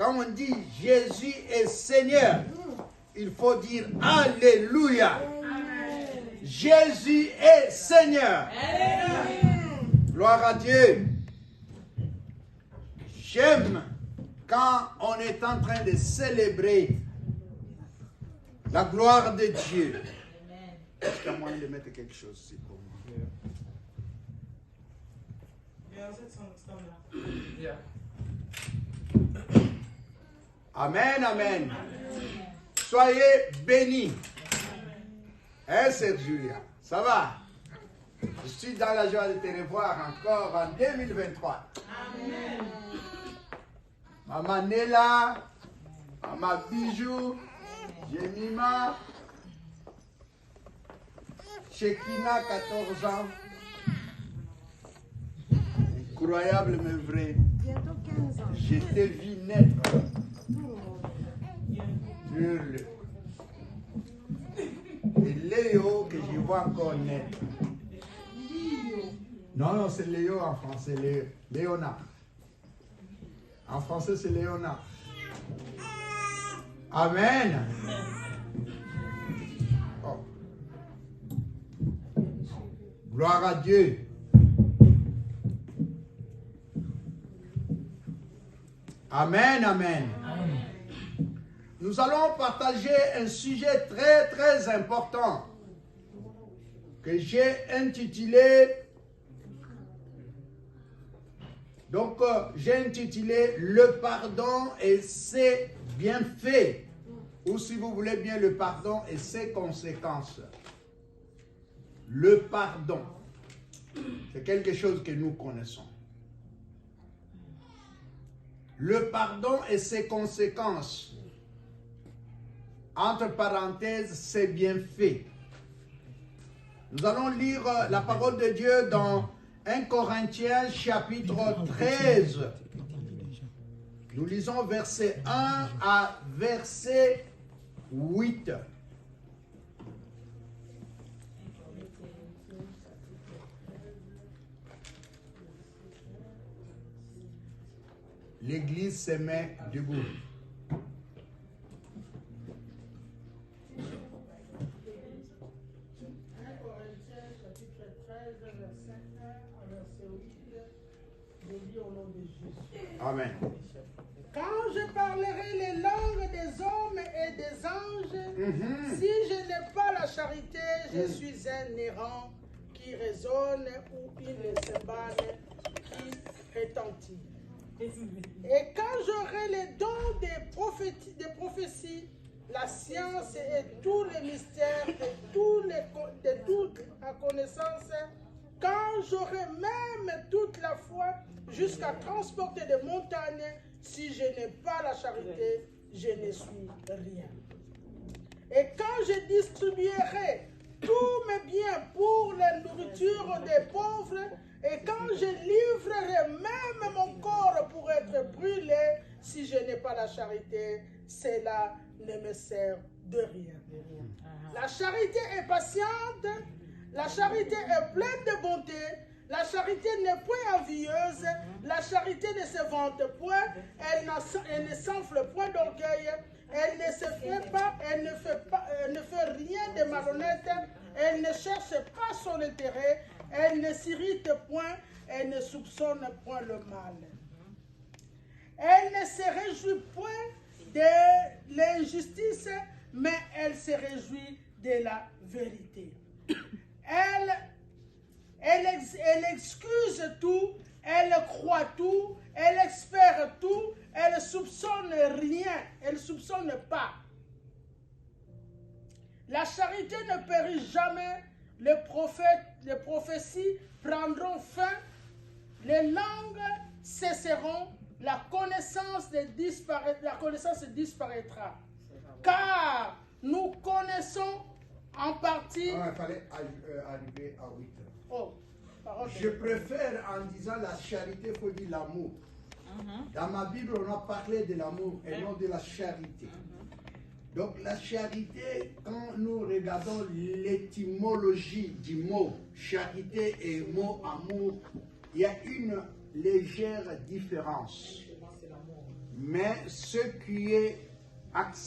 Quand on dit Jésus est Seigneur, il faut dire Alléluia. Jésus est Seigneur. Gloire à Dieu. J'aime quand on est en train de célébrer la gloire de Dieu. Est-ce qu'il y a moyen de mettre quelque chose ici pour moi? Amen, amen. Soyez bénis. Hein, c'est Julia. Ça va? Je suis dans la joie de te revoir encore en 2023. Amen. Maman Nella, Maman Bijou, Jemima, Shekina, 14 ans. Incroyable mais vrai. Bientôt 15 ans. Je t'ai vu naître. Et Léo, que je vois encore naître. Non, non, c'est Léo en français, Léonard. En français, c'est Léonard. Amen. Oh. Gloire à Dieu. Amen, amen. Nous allons partager un sujet très, très important que j'ai intitulé, j'ai intitulé le pardon et ses bienfaits, ou si vous voulez bien le pardon et ses conséquences. Le pardon, c'est quelque chose que nous connaissons. Le pardon et ses conséquences. Entre parenthèses, ses bienfaits. Nous allons lire la parole de Dieu dans 1 Corinthiens chapitre 13. Nous lisons verset 1 à verset 8. L'Église se met debout. Amen. Quand je parlerai les langues des hommes et des anges, si je n'ai pas la charité, je suis un errant qui résonne ou une cymbale qui retentit. Et quand j'aurai les dons des prophéties, la science et tous les mystères de toute la connaissance, quand j'aurai même toute la foi jusqu'à transporter des montagnes, si je n'ai pas la charité, je ne suis rien. Et quand je distribuerai tous mes biens pour la nourriture des pauvres, et quand je livrerai même mon corps pour être brûlé, si je n'ai pas la charité, cela ne me sert de rien. La charité est patiente, la charité est pleine de bonté, la charité n'est point envieuse, la charité ne se vante point, elle ne s'enfle point d'orgueil, elle ne se fait pas, elle ne fait rien de malhonnête, elle ne cherche pas son intérêt, elle ne s'irrite point, elle ne soupçonne point le mal. Elle ne se réjouit point de l'injustice, mais elle se réjouit de la vérité. Elle excuse tout, elle croit tout, elle espère tout, elle ne soupçonne rien, elle ne soupçonne pas. La charité ne périt jamais, les prophéties prendront fin, les langues cesseront, la connaissance disparaîtra. Car nous connaissons en partie... Il fallait arriver à 8. Oh, je préfère en disant la charité, il faut dire l'amour. Dans ma Bible, on a parlé de l'amour et non de la charité. Donc la charité, quand nous regardons l'étymologie du mot charité et mot amour, il y a une légère différence. Mais ce qui est accepté